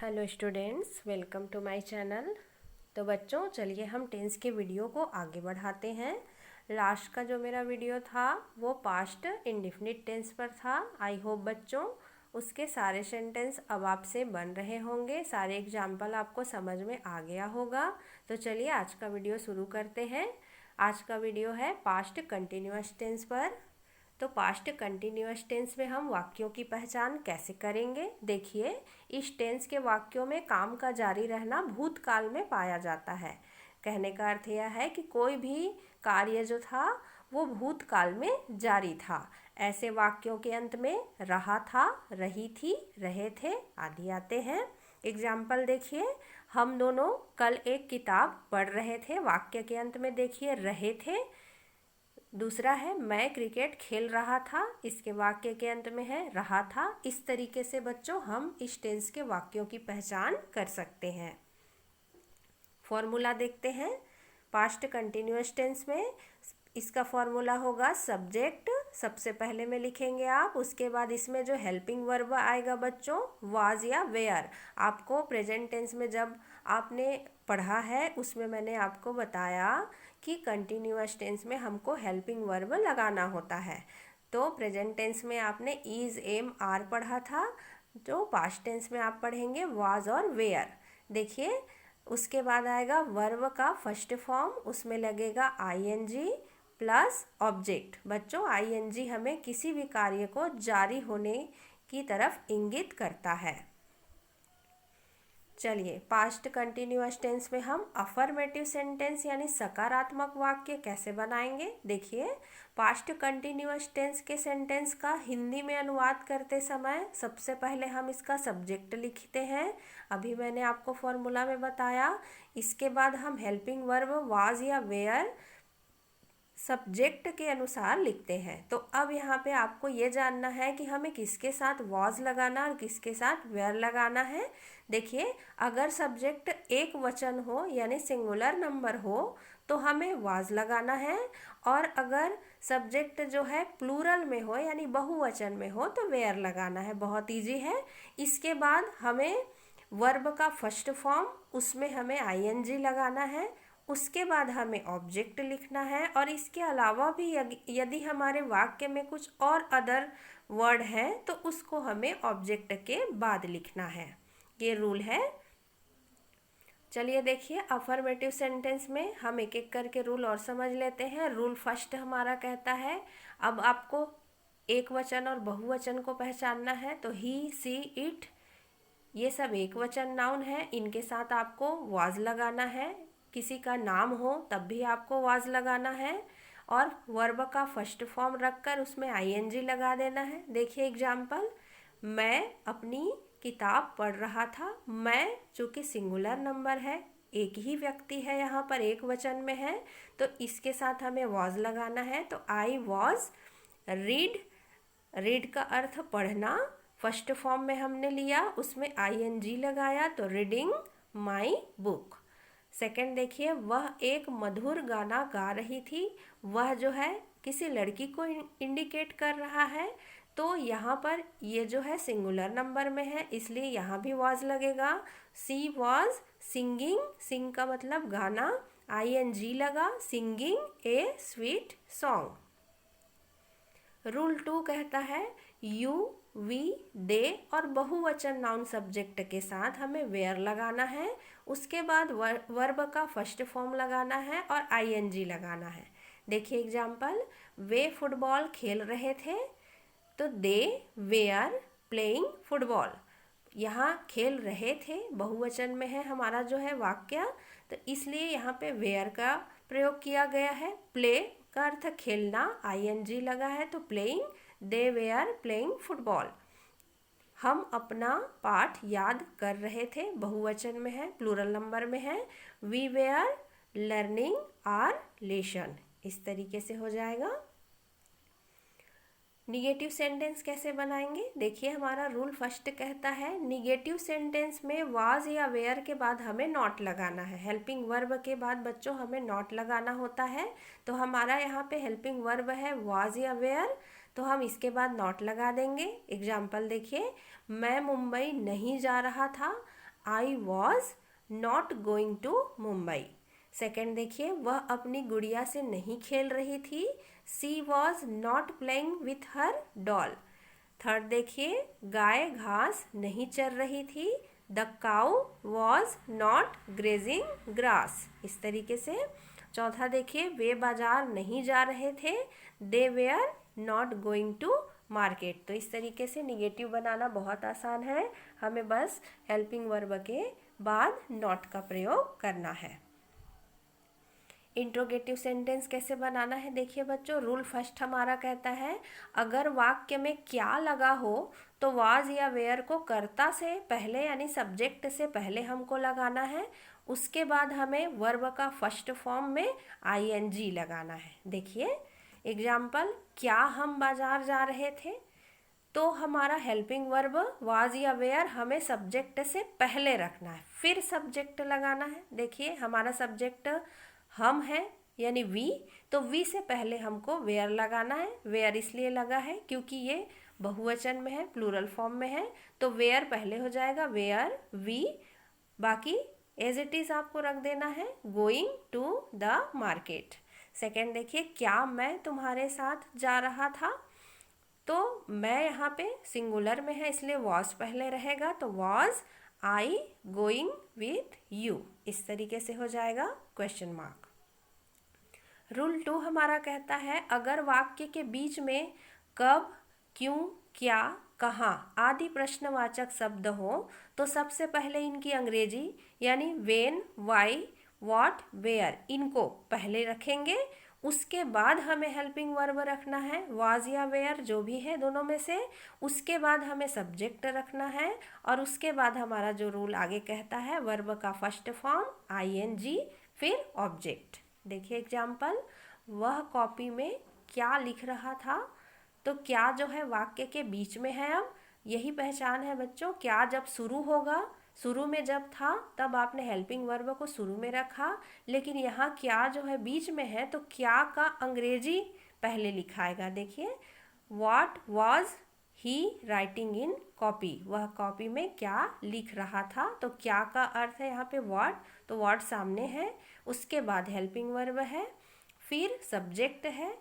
Hello students, welcome to my channel. तो बच्चों चलिए हम टेंस के वीडियो को आगे बढ़ाते हैं। लास्ट का जो मेरा वीडियो था वो पास्ट इंडेफिनिट टेंस पर था। आई होप बच्चों उसके सारे सेंटेंस अब आपसे बन रहे होंगे, सारे एग्जाम्पल आपको समझ में आ गया होगा। तो चलिए आज का वीडियो शुरू करते हैं। आज का वीडियो है पास्ट कंटिन्यूअस टेंस पर। तो पास्ट कंटिन्यूअस टेंस में हम वाक्यों की पहचान कैसे करेंगे? देखिए, इस टेंस के वाक्यों में काम का जारी रहना भूतकाल में पाया जाता है। कहने का अर्थ यह है कि कोई भी कार्य जो था वो भूतकाल में जारी था। ऐसे वाक्यों के अंत में रहा था, रही थी, रहे थे आदि आते हैं। एग्जाम्पल देखिए, हम दोनों कल एक किताब पढ़ रहे थे। वाक्य के अंत में देखिए रहे थे। दूसरा है मैं क्रिकेट खेल रहा था, इसके वाक्य के अंत में है रहा था। इस तरीके से बच्चों हम इस टेंस के वाक्यों की पहचान कर सकते हैं। फॉर्मूला देखते हैं। पास्ट कंटिन्यूअस टेंस में इसका फॉर्मूला होगा सब्जेक्ट सबसे पहले में लिखेंगे आप, उसके बाद इसमें जो हेल्पिंग वर्ब आएगा बच्चों वाज या वेयर। आपको प्रेजेंट टेंस में जब आपने पढ़ा है उसमें मैंने आपको बताया कि कंटिन्यूअस टेंस में हमको हेल्पिंग वर्ब लगाना होता है। तो प्रेजेंट टेंस में आपने इज, एम, आर पढ़ा था, तो पास्ट टेंस में आप पढ़ेंगे वाज और वेयर। देखिए, उसके बाद आएगा वर्ब का फर्स्ट फॉर्म, उसमें लगेगा आईएनजी प्लस ऑब्जेक्ट। बच्चों आईएनजी हमें किसी भी कार्य को जारी होने की तरफ इंगित करता है। चलिए, पास्ट कंटिन्यूअस टेंस में हम अफर्मेटिव सेंटेंस यानी सकारात्मक वाक्य कैसे बनाएंगे? देखिए, पास्ट कंटिन्यूअस टेंस के सेंटेंस का हिंदी में अनुवाद करते समय सबसे पहले हम इसका सब्जेक्ट लिखते हैं। अभी मैंने आपको फॉर्मूला में बताया। इसके बाद हम हेल्पिंग वर्ब वाज या वेयर सब्जेक्ट के अनुसार लिखते हैं। तो अब यहाँ पे आपको ये जानना है कि हमें किसके साथ वॉज लगाना और किसके साथ वेयर लगाना है। देखिए, अगर सब्जेक्ट एक वचन हो यानी सिंगुलर नंबर हो तो हमें वाज लगाना है, और अगर सब्जेक्ट जो है प्लूरल में हो यानी बहुवचन में हो तो वेयर लगाना है। बहुत इजी है। इसके बाद हमें वर्ब का फर्स्ट फॉर्म, उसमें हमें आईएनजी लगाना है। उसके बाद हमें ऑब्जेक्ट लिखना है, और इसके अलावा भी यदि हमारे वाक्य में कुछ और अदर वर्ड है तो उसको हमें ऑब्जेक्ट के बाद लिखना है। ये रूल है। चलिए देखिए, अफर्मेटिव सेंटेंस में हम एक एक करके रूल और समझ लेते हैं। रूल फर्स्ट हमारा कहता है, अब आपको एक वचन और बहुवचन को पहचानना है। तो ही, सी, इट ये सब एक वचन नाउन है, इनके साथ आपको वाज लगाना है। किसी का नाम हो तब भी आपको वाज लगाना है, और वर्ब का फर्स्ट फॉर्म रखकर उसमें आईएनजी लगा देना है। देखिए एग्जाम्पल, मैं अपनी किताब पढ़ रहा था। मैं चूँकि सिंगुलर नंबर है, एक ही व्यक्ति है, यहाँ पर एक वचन में है, तो इसके साथ हमें वाज लगाना है। तो आई वॉज रीड, रीड का अर्थ पढ़ना, फर्स्ट फॉर्म में हमने लिया, उसमें आईएनजी लगाया तो रीडिंग माई बुक। सेकंड देखिए, वह एक मधुर गाना गा रही थी। वह जो है किसी लड़की को इंडिकेट कर रहा है, तो यहाँ पर ये जो है सिंगुलर नंबर में है, इसलिए यहाँ भी वाज लगेगा। सी वॉज सिंगिंग, सिंग का मतलब गाना, आईएनजी लगा, सिंगिंग ए स्वीट सॉन्ग। रूल 2 कहता है यू, वी, दे और बहुवचन नाउन सब्जेक्ट के साथ हमें वेयर लगाना है। उसके बाद वर्ब का फर्स्ट फॉर्म लगाना है और आईएनजी लगाना है। देखिए एग्जाम्पल, वे फुटबॉल खेल रहे थे, तो दे वेयर प्लेइंग फुटबॉल। यहाँ खेल रहे थे बहुवचन में है हमारा जो है वाक्य, तो इसलिए यहाँ पे वेयर का प्रयोग किया गया है। प्ले का अर्थ खेलना, आईएनजी लगा है तो playing, they were playing football. हम अपना पाठ याद कर रहे थे, बहुवचन में है, प्लूरल नंबर में है। We were learning our lesson. इस तरीके से हो जाएगा। निगेटिव सेंटेंस कैसे बनाएंगे? देखिए, हमारा रूल फर्स्ट कहता है निगेटिव सेंटेंस में वाज या वेयर के बाद हमें नॉट लगाना है। हेल्पिंग वर्ब के बाद बच्चों हमें नॉट लगाना होता है। तो हमारा यहाँ पे हेल्पिंग वर्ब है वाज या वेयर, तो हम इसके बाद नॉट लगा देंगे। एग्जाम्पल देखिए, मैं मुंबई नहीं जा रहा था। I was not going to Mumbai. Second देखिए, वह अपनी गुड़िया से नहीं खेल रही थी, she was not playing with her doll. Third देखिए, गाय घास नहीं चर रही थी, the cow was not grazing grass. इस तरीके से। चौथा देखिए, वे बाजार नहीं जा रहे थे, they were not going to market. तो इस तरीके से निगेटिव बनाना बहुत आसान है, हमें बस हेल्पिंग वर्ब के बाद नॉट का प्रयोग करना है। इंट्रोगेटिव सेंटेंस कैसे बनाना है देखिए बच्चों, रूल फर्स्ट हमारा कहता है अगर वाक्य में क्या लगा हो तो वाज या वेयर को कर्ता से पहले यानी सब्जेक्ट से पहले हमको लगाना है, उसके बाद हमें वर्ब का फर्स्ट फॉर्म में आईएनजी लगाना है। देखिए एग्जाम्पल, क्या हम बाजार जा रहे थे, तो हमारा हेल्पिंग वर्ब वाज या वेयर हमें सब्जेक्ट से पहले रखना है, फिर सब्जेक्ट लगाना है। देखिए हमारा सब्जेक्ट हम है यानी वी, तो वी से पहले हमको वेयर लगाना है। वेयर इसलिए लगा है क्योंकि ये बहुवचन में है, प्लूरल फॉर्म में है, तो वेयर पहले हो जाएगा, वेयर वी, बाकी एज इट इज आपको रख देना है, going to the market. Second देखिए, क्या मैं तुम्हारे साथ जा रहा था, तो मैं यहाँ पे सिंगुलर में है इसलिए वॉज पहले रहेगा, तो was I going with you. इस तरीके से हो जाएगा क्वेश्चन मार्क। रूल 2 हमारा कहता है अगर वाक्य के बीच में कब, क्यों, क्या, कहाँ आदि प्रश्नवाचक शब्द हो तो सबसे पहले इनकी अंग्रेजी यानी वेन, वाई, व्हाट, वेयर इनको पहले रखेंगे, उसके बाद हमें हेल्पिंग वर्ब रखना है, वाज या वेयर जो भी है दोनों में से, उसके बाद हमें सब्जेक्ट रखना है, और उसके बाद हमारा जो रूल आगे कहता है वर्ब का फर्स्ट फॉर्म आईएनजी, फिर ऑब्जेक्ट। देखिए एग्जाम्पल, वह कॉपी में क्या लिख रहा था, तो क्या जो है वाक्य के बीच में है, अब यही पहचान है बच्चों, क्या जब शुरू होगा, शुरू में जब था तब आपने हेल्पिंग वर्ब को शुरू में रखा, लेकिन यहाँ क्या जो है बीच में है तो क्या का अंग्रेजी पहले लिखाएगा। देखिए what was he writing in copy, वह कॉपी में क्या लिख रहा था, तो क्या का अर्थ है यहाँ पे व्हाट, तो व्हाट सामने है, उसके बाद हेल्पिंग वर्ब है, फिर सब्जेक्ट है,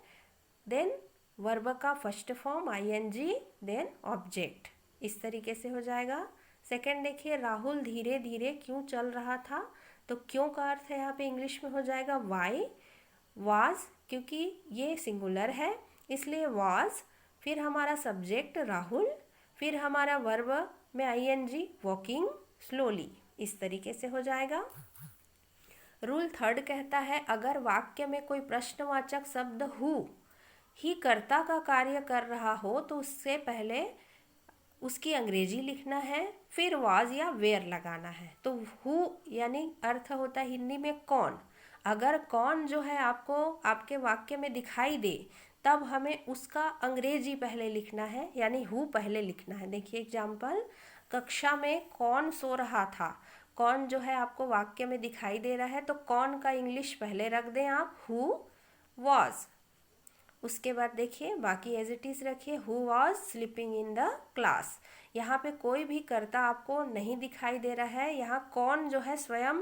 देन वर्ब का first form ING, then object. इस तरीके से हो जाएगा। सेकंड देखिए, राहुल धीरे धीरे क्यों चल रहा था, तो क्यों का अर्थ है यहाँ पे इंग्लिश में हो जाएगा वाई, वाज क्योंकि ये सिंगुलर है इसलिए वाज, फिर हमारा सब्जेक्ट राहुल, फिर हमारा वर्ब में आईएनजी वॉकिंग स्लोली। इस तरीके से हो जाएगा। रूल 3 कहता है अगर वाक्य में कोई प्रश्नवाचक शब्द हु ही कर्ता का कार्य कर रहा हो तो उससे पहले उसकी अंग्रेजी लिखना है, फिर वाज या वेयर लगाना है। तो हु यानी अर्थ होता है हिंदी में कौन, अगर कौन जो है आपको आपके वाक्य में दिखाई दे तब हमें उसका अंग्रेजी पहले लिखना है यानी हु पहले लिखना है। देखिए एग्जाम्पल, कक्षा में कौन सो रहा था, कौन जो है आपको वाक्य में दिखाई दे रहा है तो कौन का इंग्लिश पहले रख दें आप, हु वॉज। उसके बाद देखिए बाकी एज इट इज़ रखिए, who was sleeping in the class. यहाँ पे कोई भी कर्ता आपको नहीं दिखाई दे रहा है, यहाँ कौन जो है स्वयं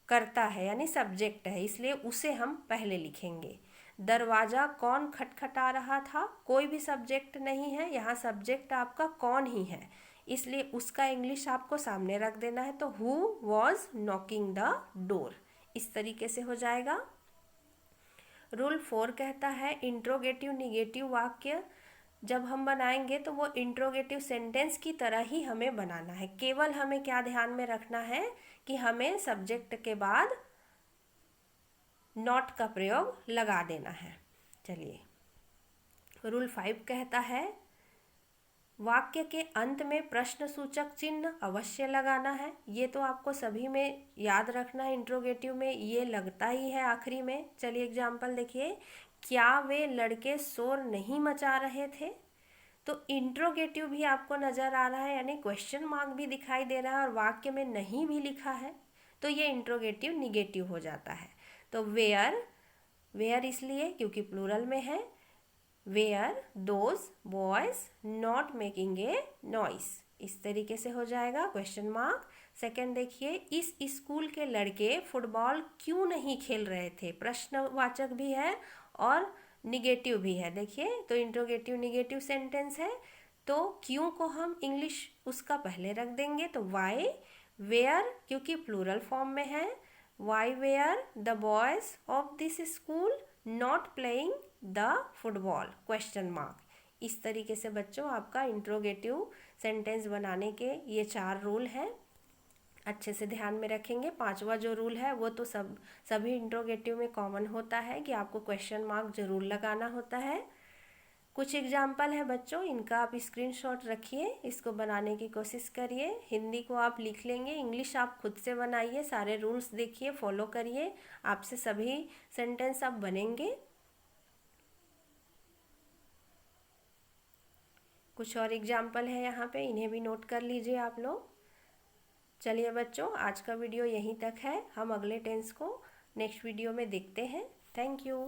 कर्ता है यानी सब्जेक्ट है, इसलिए उसे हम पहले लिखेंगे। दरवाज़ा कौन खटखटा रहा था, कोई भी सब्जेक्ट नहीं है, यहाँ सब्जेक्ट आपका कौन ही है, इसलिए उसका इंग्लिश आपको सामने रख देना है, तो who was knocking the door. इस तरीके से हो जाएगा। रूल 4 कहता है इंट्रोगेटिव निगेटिव वाक्य जब हम बनाएंगे तो वो इंट्रोगेटिव सेंटेंस की तरह ही हमें बनाना है, केवल हमें क्या ध्यान में रखना है कि हमें सब्जेक्ट के बाद नॉट का प्रयोग लगा देना है। चलिए रूल 5 कहता है वाक्य के अंत में प्रश्न सूचक चिन्ह अवश्य लगाना है, ये तो आपको सभी में याद रखना है, इंट्रोगेटिव में ये लगता ही है आखिरी में। चलिए एग्जाम्पल देखिए, क्या वे लड़के शोर नहीं मचा रहे थे, तो इंट्रोगेटिव भी आपको नज़र आ रहा है यानी क्वेश्चन मार्क भी दिखाई दे रहा है और वाक्य में नहीं भी लिखा है तो ये इंट्रोगेटिव निगेटिव हो जाता है। तो वेयर, वेयर इसलिए क्योंकि प्लूरल में है, were those boys not making a noise. इस तरीके से हो जाएगा क्वेश्चन मार्क। सेकंड देखिए, इस स्कूल के लड़के फुटबॉल क्यों नहीं खेल रहे थे। प्रश्नवाचक भी है और निगेटिव भी है। देखिए तो इंट्रोगेटिव निगेटिव सेंटेंस है, तो क्यों को हम इंग्लिश उसका पहले रख देंगे, तो वाई वेयर, क्योंकि प्लूरल फॉर्म में है। Why were the boys of this school not playing the football question mark. इस तरीके से बच्चों आपका इंट्रोगेटिव सेंटेंस बनाने के ये 4 रूल हैं, अच्छे से ध्यान में रखेंगे। 5वां जो रूल है वो तो सभी इंट्रोगेटिव में कॉमन होता है कि आपको क्वेश्चन मार्क जरूर लगाना होता है। कुछ एग्जाम्पल है बच्चों, इनका आप स्क्रीनशॉट रखिए, इसको बनाने की कोशिश करिए। हिंदी को आप लिख लेंगे, इंग्लिश आप खुद से बनाइए, सारे रूल्स देखिए, फॉलो करिए, आपसे सभी सेंटेंस आप बनेंगे। कुछ और एग्जाम्पल है यहाँ पे, इन्हें भी नोट कर लीजिए आप लोग। चलिए बच्चों, आज का वीडियो यहीं तक है, हम अगले टेंस को नेक्स्ट वीडियो में देखते हैं। Thank you.